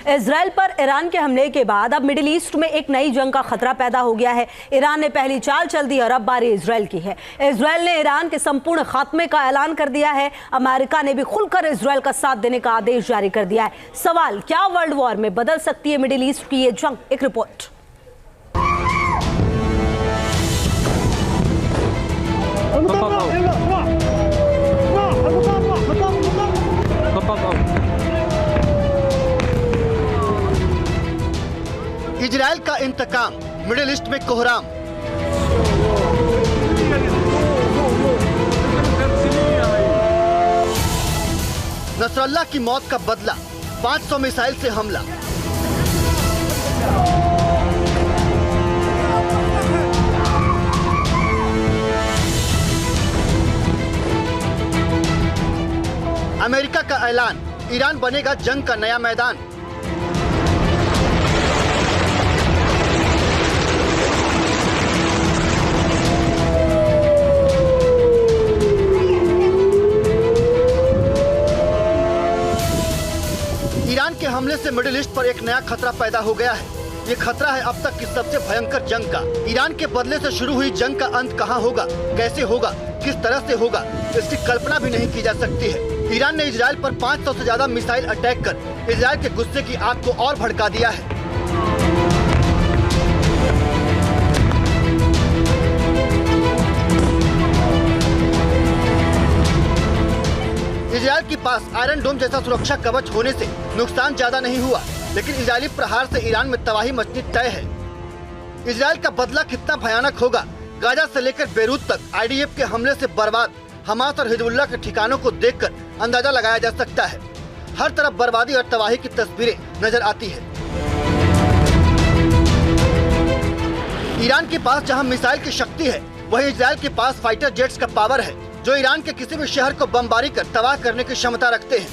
Israel पर Iran के हमले के बाद अब मिडिल ईस्ट में एक नई जंग का खतरा पैदा हो गया है। ईरान ने पहली चाल चल दी और अब बारी इजराइल की है। इजराइल ने ईरान के संपूर्ण खात्मे का ऐलान कर दिया है। अमेरिका ने भी खुलकर इजराइल का साथ देने का आदेश जारी कर दिया है। सवाल, क्या वर्ल्ड वॉर में बदल सकती है मिडिल ईस्ट की ये जंग? एक रिपोर्ट। इजराइल का इंतकाम, मिडिल ईस्ट में कोहराम। नसरल्लाह की मौत का बदला, 500 मिसाइल से हमला। अमेरिका का ऐलान, ईरान बनेगा जंग का नया मैदान। ईरान के हमले से मिडिल ईस्ट पर एक नया खतरा पैदा हो गया है। ये खतरा है अब तक की सबसे भयंकर जंग का। ईरान के बदले से शुरू हुई जंग का अंत कहां होगा, कैसे होगा, किस तरह से होगा, इसकी कल्पना भी नहीं की जा सकती है। ईरान ने इजराइल पर 500 से ज्यादा मिसाइल अटैक कर इजराइल के गुस्से की आग को और भड़का दिया है। इजराइल के पास आयरन डोम जैसा सुरक्षा कवच होने से नुकसान ज्यादा नहीं हुआ, लेकिन इजरायली प्रहार से ईरान में तबाही मचनी तय है। इजराइल का बदला कितना भयानक होगा, गाजा से लेकर बेरूत तक आईडीएफ के हमले से बर्बाद हमास और हिजबुल्लाह के ठिकानों को देखकर अंदाजा लगाया जा सकता है। हर तरफ बर्बादी और तबाही की तस्वीरें नजर आती है। ईरान के पास जहां मिसाइल की शक्ति है, वहीं इजराइल के पास फाइटर जेट्स का पावर है, जो ईरान के किसी भी शहर को बमबारी कर तबाह करने की क्षमता रखते हैं।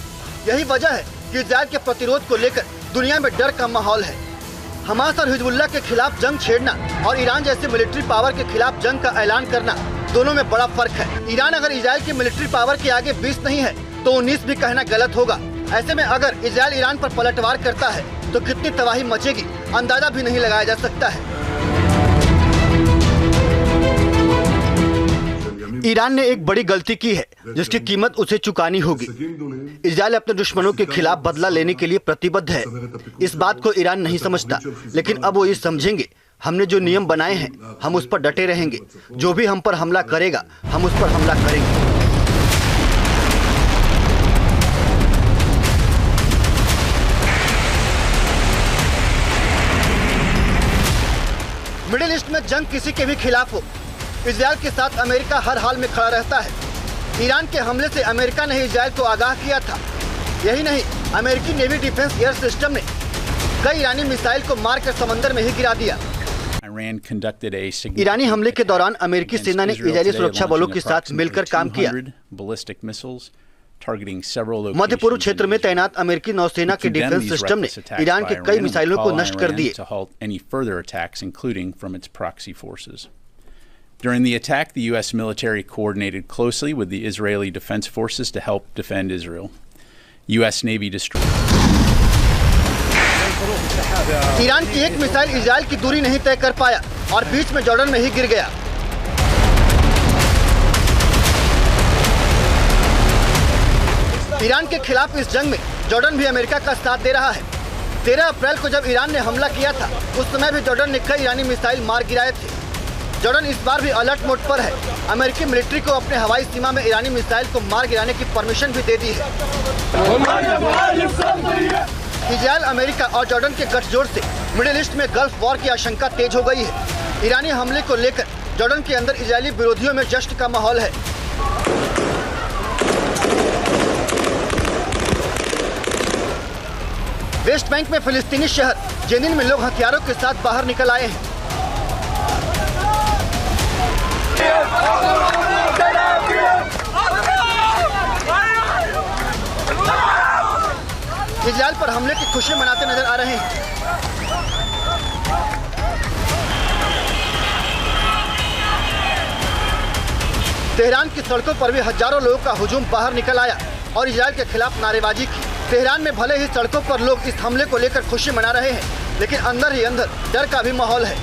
यही वजह है कि इजराइल के प्रतिरोध को लेकर दुनिया में डर का माहौल है। हमास और हिजबुल्लाह के खिलाफ जंग छेड़ना और ईरान जैसे मिलिट्री पावर के खिलाफ जंग का ऐलान करना, दोनों में बड़ा फर्क है। ईरान अगर इजराइल की मिलिट्री पावर के आगे 20 नहीं है तो 19 भी कहना गलत होगा। ऐसे में अगर इजराइल ईरान पर पलटवार करता है तो कितनी तबाही मचेगी, अंदाजा भी नहीं लगाया जा सकता है। ईरान ने एक बड़ी गलती की है, जिसकी कीमत उसे चुकानी होगी। इजराइल अपने दुश्मनों के खिलाफ बदला लेने के लिए प्रतिबद्ध है। इस बात को ईरान नहीं समझता, लेकिन अब वो ये समझेंगे, हमने जो नियम बनाए हैं हम उस पर डटे रहेंगे। जो भी हम पर हमला करेगा हम उस पर हमला करेंगे। मिडिल ईस्ट में जंग किसी के भी खिलाफ हो, इजराइल के साथ अमेरिका हर हाल में खड़ा रहता है। ईरान के हमले से अमेरिका ने इजराइल को आगाह किया था। यही नहीं, अमेरिकी नेवी डिफेंस एयर सिस्टम ने कई ईरानी मिसाइल को मारकर समंदर में ही गिरा दिया। ईरानी हमले के दौरान अमेरिकी सेना ने इजरायली सुरक्षा बलों के साथ मिलकर काम किया। मध्य पूर्व क्षेत्र में तैनात अमेरिकी नौसेना के डिफेंस सिस्टम ने ईरान के कई मिसाइलों को नष्ट कर दिए। During the attack, the U.S. military coordinated closely with the Israeli Defense Forces to help defend Israel. U.S. Navy destroyed. Iran की एक मिसाइल इजराइल की दूरी नहीं तय कर पाया और बीच में जॉर्डन में ही गिर गया। ईरान के खिलाफ इस जंग में जॉर्डन भी अमेरिका का साथ दे रहा है। 13 अप्रैल को जब ईरान ने हमला किया था, उस समय भी जॉर्डन ने कई ईरानी मिसाइल मार गिराए थे। जॉर्डन इस बार भी अलर्ट मोड पर है। अमेरिकी मिलिट्री को अपने हवाई सीमा में ईरानी मिसाइल को मार गिराने की परमिशन भी दे दी है। इजराइल, अमेरिका और जॉर्डन के गठजोड़ से मिडिल ईस्ट में गल्फ वॉर की आशंका तेज हो गई है। ईरानी हमले को लेकर जॉर्डन के अंदर इजरायली विरोधियों में जश्न का माहौल है। वेस्ट बैंक में फिलिस्तीनी शहर जेनिन में लोग हथियारों के साथ बाहर निकल आए हैं। इजराइल पर हमले की खुशी मनाते नजर आ रहे हैं। तेहरान की सड़कों पर भी हजारों लोगों का हुजूम बाहर निकल आया और इजराइल के खिलाफ नारेबाजी की। तेहरान में भले ही सड़कों पर लोग इस हमले को लेकर खुशी मना रहे हैं, लेकिन अंदर ही अंदर डर का भी माहौल है।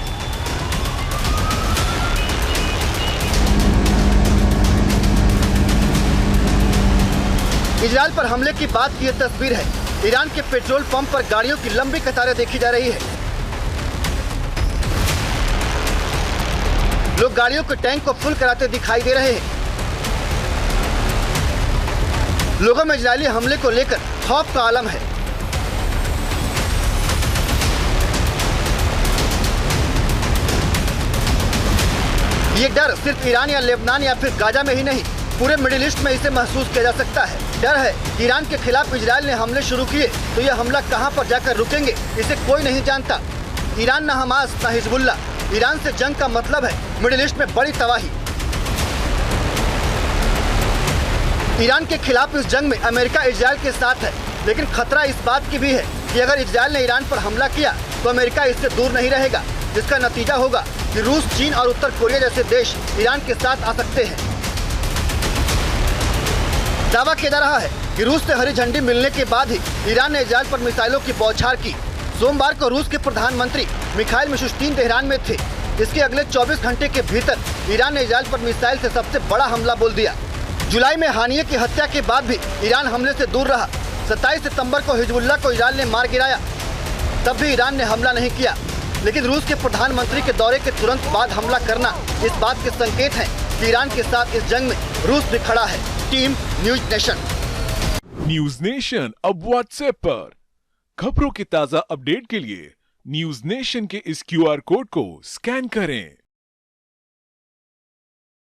इजराइल पर हमले की बात की यह तस्वीर है। ईरान के पेट्रोल पंप पर गाड़ियों की लंबी कतारें देखी जा रही है। लोग गाड़ियों के टैंक को फुल कराते दिखाई दे रहे हैं। लोगों में इजरायली हमले को लेकर खौफ का आलम है। ये डर सिर्फ ईरान या लेबनान या फिर गाजा में ही नहीं, पूरे मिडिल ईस्ट में इसे महसूस किया जा सकता है। डर है कि ईरान के खिलाफ इजराइल ने हमले शुरू किए तो यह हमला कहां पर जाकर रुकेंगे, इसे कोई नहीं जानता। ईरान न हमास न हिजबुल्ला, ईरान से जंग का मतलब है मिडिल ईस्ट में बड़ी तबाही। ईरान के खिलाफ इस जंग में अमेरिका इजराइल के साथ है, लेकिन खतरा इस बात की भी है कि अगर इजराइल ने ईरान पर हमला किया तो अमेरिका इससे दूर नहीं रहेगा, जिसका नतीजा होगा कि रूस, चीन और उत्तर कोरिया जैसे देश ईरान के साथ आ सकते हैं। दावा किया जा रहा है कि रूस से हरी झंडी मिलने के बाद ही ईरान ने इजराइल पर मिसाइलों की बौछार की। सोमवार को रूस के प्रधानमंत्री मिखाइल मिशुस्तिन तेहरान में थे। इसके अगले 24 घंटे के भीतर ईरान ने इजराइल पर मिसाइल से सबसे बड़ा हमला बोल दिया। जुलाई में हानिये की हत्या के बाद भी ईरान हमले से दूर रहा। 27 सितंबर को हिजबुल्लाह को इजराइल ने मार गिराया, तब भी ईरान ने हमला नहीं किया। लेकिन रूस के प्रधानमंत्री के दौरे के तुरंत बाद हमला करना इस बात के संकेत हैं कि ईरान के साथ इस जंग में रूस भी खड़ा है। Team news nation. News nation अब व्हाट्सएप पर खबरों के ताजा अपडेट के लिए न्यूज नेशन के इस QR कोड को स्कैन करें।